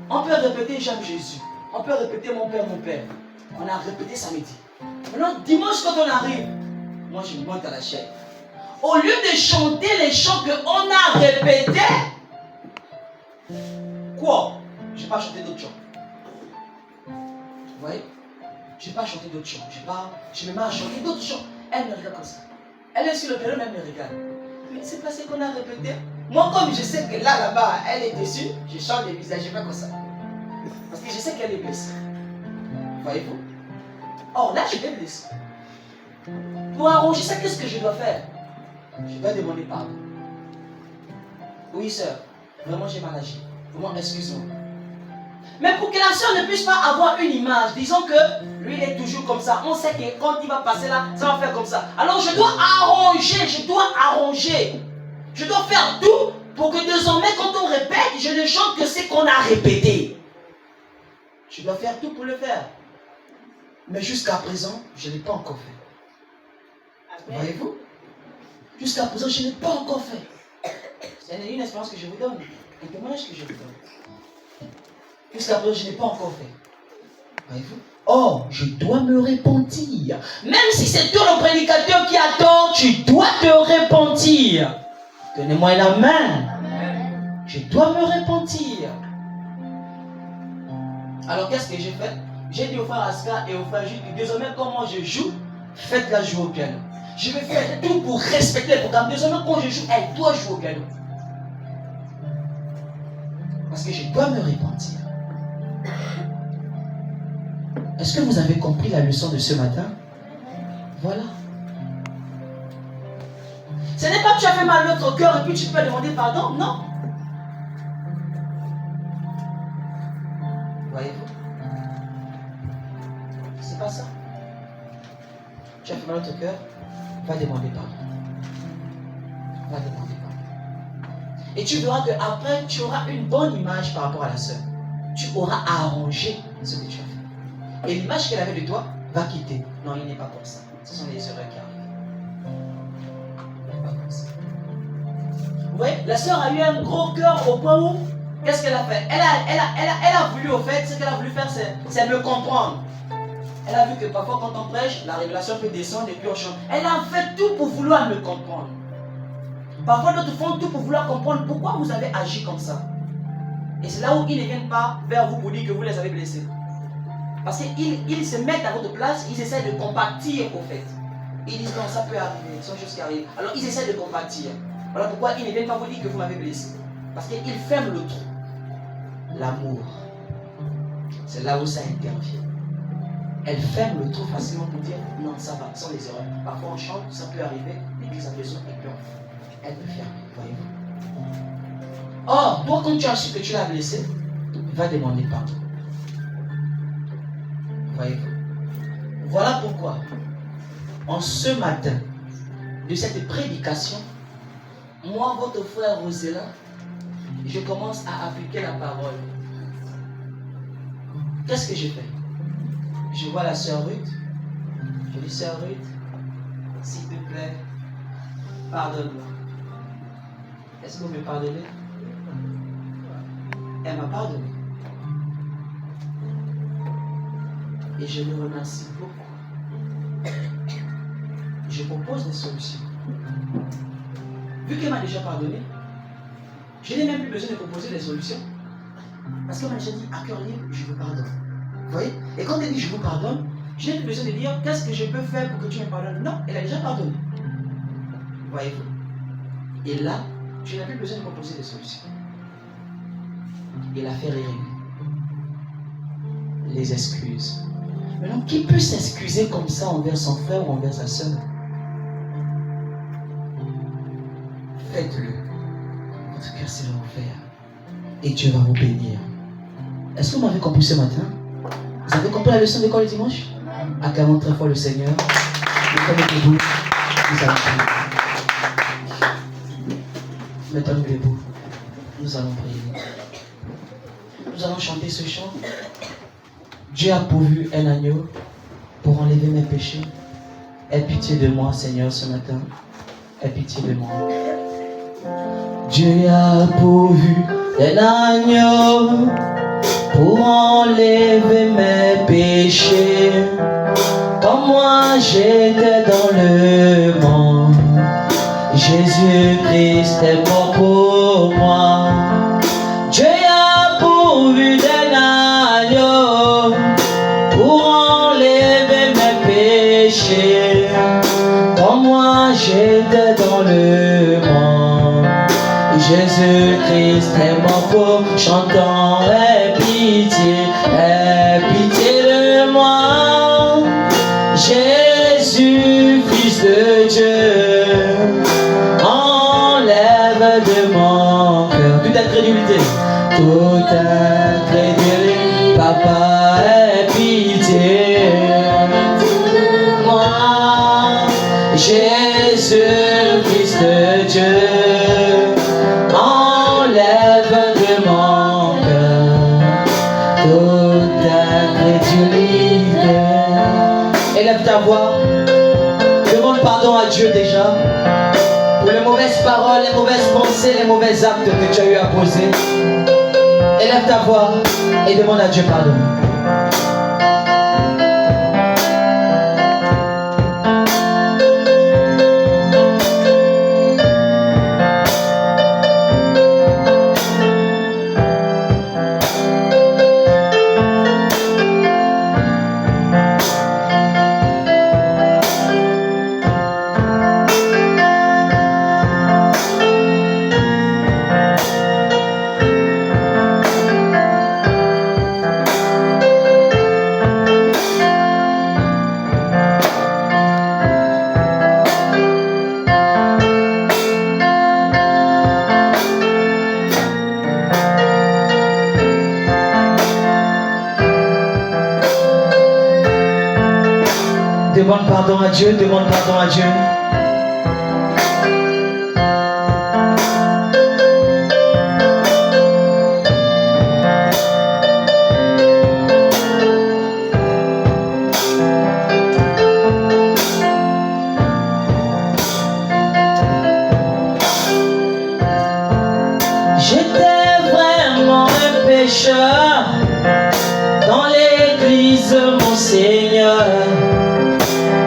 on peut répéter J'aime Jésus. On peut répéter Mon Père, mon Père. On a répété samedi. Maintenant, dimanche, quand on arrive, moi je monte à la chaîne. Au lieu de chanter les chants qu'on a répétés, quoi? Je n'ai pas chanté d'autres chants. Vous voyez? Je n'ai pas chanté d'autres chants. Je me mets à chanter d'autres chants. Elle me regarde comme ça. Elle est sur le piano, elle me regarde. Mais c'est pas ce qu'on a répété. Moi, comme je sais que là-bas, elle est dessus, je chante les visages, je fais comme ça. Parce que je sais qu'elle est blessée. Voyez-vous? Or là, je l'ai blessée. Pour arranger ça, qu'est-ce que je dois faire? Je dois demander pardon. Oui, sœur, vraiment j'ai mal agi. Vraiment, excuse-moi. Mais pour que la sœur ne puisse pas avoir une image, disons que lui il est toujours comme ça, on sait que quand il va passer là, ça va faire comme ça. Alors je dois arranger, je dois faire tout pour que désormais quand on répète, je ne chante que ce qu'on a répété. Tu dois faire tout pour le faire. Mais jusqu'à présent, je n'ai pas encore fait. Voyez-vous? Jusqu'à présent, je n'ai pas encore fait. C'est une expérience que je vous donne. Un témoignage que je vous donne. Jusqu'à présent, je n'ai pas encore fait. Voyez-vous? Oh, je dois me repentir. Même si c'est toi le prédicateur qui a tort, tu dois te repentir. Donnez-moi la main. Je dois me repentir. Alors, qu'est-ce que j'ai fait? J'ai dit au frère Aska et au frère Jules que désormais, comment je joue, faites-la jouer au piano. Je vais faire tout pour respecter le programme. Désormais, quand je joue, elle doit jouer au piano. Parce que je dois me repentir. Est-ce que vous avez compris la leçon de ce matin? Voilà. Ce n'est pas que tu as fait mal à l'autre cœur et puis tu peux demander pardon, non. Voyez-vous? C'est pas ça. Tu as fait mal à l'autre cœur, va demander pardon. Va demander pardon. Et tu verras qu'après, tu auras une bonne image par rapport à la sœur. Tu auras arrangé ce que tu as fait. Et l'image qu'elle avait de toi va quitter. Non, il n'est pas comme ça. Ce sont les erreurs qui arrivent. Il n'est pas comme ça. Vous voyez, la sœur a eu un gros cœur au point où, qu'est-ce qu'elle a fait? Elle a voulu, au fait, ce qu'elle a voulu faire, c'est me comprendre. Elle a vu que parfois, quand on prêche, la révélation peut descendre et puis on chante. Elle a fait tout pour vouloir me comprendre. Parfois, d'autres font tout pour vouloir comprendre pourquoi vous avez agi comme ça. Et c'est là où ils ne viennent pas vers vous pour dire que vous les avez blessés. Parce qu'ils se mettent à votre place, ils essaient de compatir au fait. Ils disent non, ça peut arriver, ce sont choses qui arrivent. Alors ils essaient de compatir. Voilà pourquoi ils ne viennent pas vous dire que vous m'avez blessé. Parce qu'ils ferment le trou. L'amour. C'est là où ça intervient. Elle ferme le trou facilement pour dire non, ça va, ce sont les erreurs. Parfois on chante, ça peut arriver, l'église a besoin et puis on fait. Elle peut fermer, voyez-vous. Or, toi, quand tu as su que tu l'as blessé, va demander pardon. Voyez-vous. Voilà pourquoi, en ce matin, de cette prédication, moi, votre frère Rosella, je commence à appliquer la parole. Qu'est-ce que je fais? Je vois la sœur Ruth. Je dis, sœur Ruth, s'il te plaît, pardonne-moi. Est-ce que vous me pardonnez? Elle m'a pardonné. Et je le remercie beaucoup. Je propose des solutions. Vu qu'elle m'a déjà pardonné, je n'ai même plus besoin de proposer des solutions. Parce qu'elle m'a déjà dit, à cœur libre, je vous pardonne. Vous voyez? Et quand elle dit je vous pardonne, je n'ai plus besoin de dire qu'est-ce que je peux faire pour que tu me pardonnes. Non, elle a déjà pardonné. Voyez-vous? Et là, je n'ai plus besoin de proposer des solutions. Et l'affaire est réglée. Les excuses. Maintenant, qui peut s'excuser comme ça envers son frère ou envers sa soeur? Faites-le. Votre cœur sera ouvert. Et Dieu va vous bénir. Est-ce que vous m'avez compris ce matin? Vous avez compris la leçon d'école le dimanche? Acclamons très fort le Seigneur. Mettons-nous debout. Nous allons prier. Mettons-nous debout. Nous allons prier. Nous allons chanter ce chant. Dieu a pourvu un agneau pour enlever mes péchés. Aie pitié de moi, Seigneur, ce matin. Aie pitié de moi. Dieu a pourvu un agneau pour enlever mes péchés. Quand moi j'étais dans le monde, Jésus-Christ est mort pour moi. Dieu a pourvu d'un agneau pour enlever mes péchés. Quand moi j'étais dans le monde, Jésus-Christ est mort pour chantant. Aie pitié de moi, Jésus, Fils de Dieu, enlève de mon cœur toute incrédulité, Papa, aie pitié de moi, Jésus, Fils de Dieu, enlève de mon cœur Élève ta voix. Demande pardon à Dieu déjà. Pour les mauvaises paroles, les mauvaises pensées, les mauvais actes que tu as eu à poser. Élève ta voix et demande à Dieu pardon. Demande pardon à Dieu, demande pardon à Dieu. J'étais vraiment un pécheur dans l'église, mon Seigneur.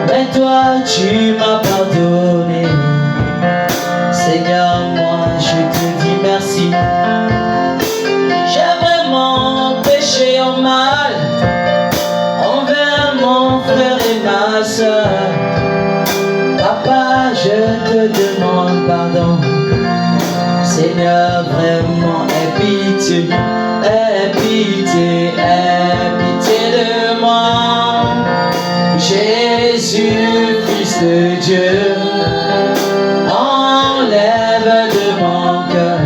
Mais toi, tu m'as pardonné. Seigneur, moi, je te dis merci. J'ai vraiment péché en mal envers mon frère et ma soeur. Papa, je te demande pardon. Seigneur, vraiment, aie pitié, aie pitié, aie pitié de moi. Jésus, Fils de Dieu, enlève de mon cœur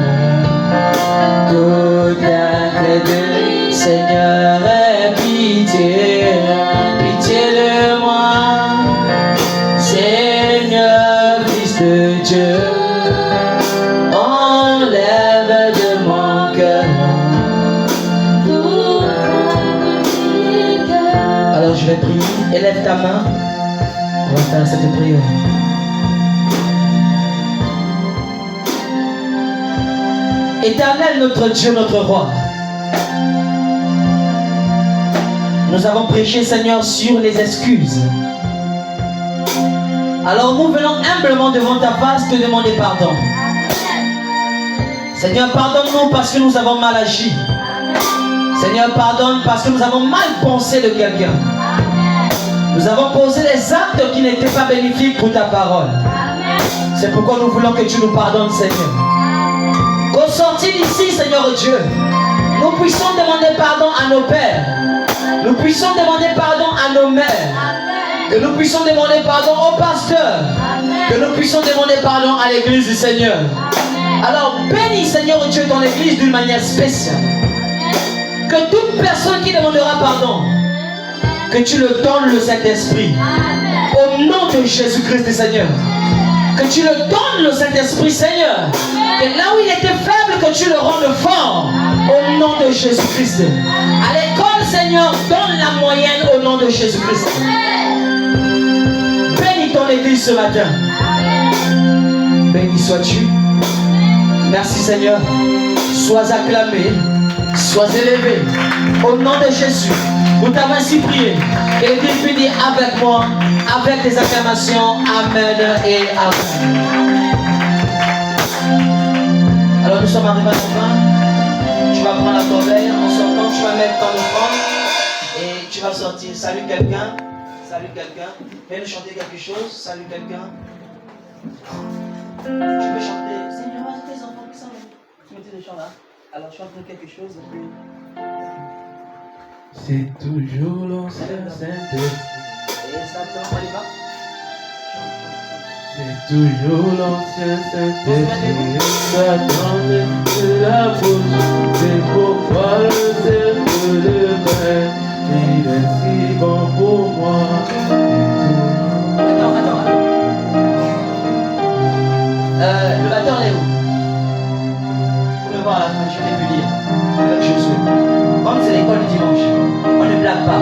toute inquiétude. Seigneur, aie pitié, pitié de moi. Seigneur, Fils de Dieu, enlève de mon cœur. Alors je vais prier. Élève ta main. On va faire cette prière. Éternel notre Dieu, notre roi, nous avons prêché, Seigneur, sur les excuses. Alors nous venons humblement devant ta face te demander pardon. Seigneur, pardonne-nous parce que nous avons mal agi. Seigneur, pardonne parce que nous avons mal pensé de quelqu'un. Nous avons posé des actes qui n'étaient pas bénéfiques pour ta parole. C'est pourquoi nous voulons que tu nous pardonnes, Seigneur. Qu'au sortir d'ici, Seigneur Dieu, nous puissions demander pardon à nos pères. Nous puissions demander pardon à nos mères. Que nous puissions demander pardon aux pasteurs. Que nous puissions demander pardon à l'église du Seigneur. Alors bénis, Seigneur Dieu, ton église d'une manière spéciale. Que toute personne qui demandera pardon, que tu le donnes le Saint-Esprit. Au nom de Jésus-Christ, Seigneur. Que tu le donnes le Saint-Esprit, Seigneur. Que là où il était faible, que tu le rendes fort. Au nom de Jésus-Christ. À l'école, Seigneur, donne la moyenne au nom de Jésus-Christ. Bénis ton église ce matin. Béni sois-tu. Merci, Seigneur. Sois acclamé. Sois élevé. Au nom de Jésus. Nous t'avons ainsi prié. Et Dieu peut dire avec moi, avec des acclamations, Amen et Amen. Alors nous sommes arrivés à la fin. Tu vas prendre la corbeille. En sortant, tu vas mettre ton offrande. Et tu vas sortir. Salut quelqu'un. Salut quelqu'un. Viens nous chanter quelque chose. Salut quelqu'un. Tu peux chanter. Seigneur, tes enfants qui sont là. Tu mettais des chants là. Alors chante-nous quelque chose. Et puis... C'est toujours l'ancien Saint-Esprit. Et ça tombe, on y va. C'est toujours l'ancien Saint-Esprit. S'attendre de la bouche. C'est pourquoi le cercle de paix. Il est si bon pour moi. Attends. Le batteur est où? Vous le voir à la fin, je vais plus lire. Avec Josué. Comme c'est l'école du dimanche, on ne blague pas.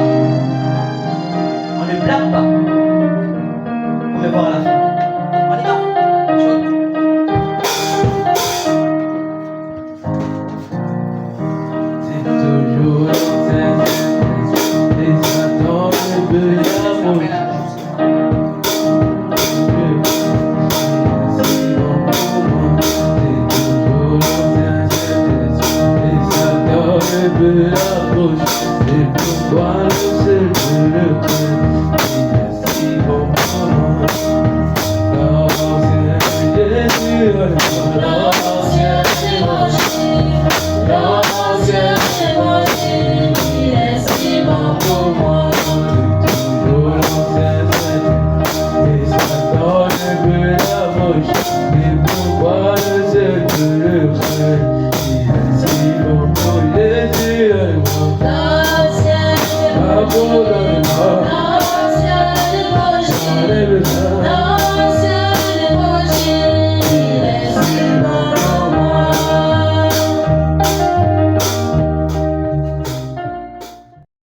Alléluia.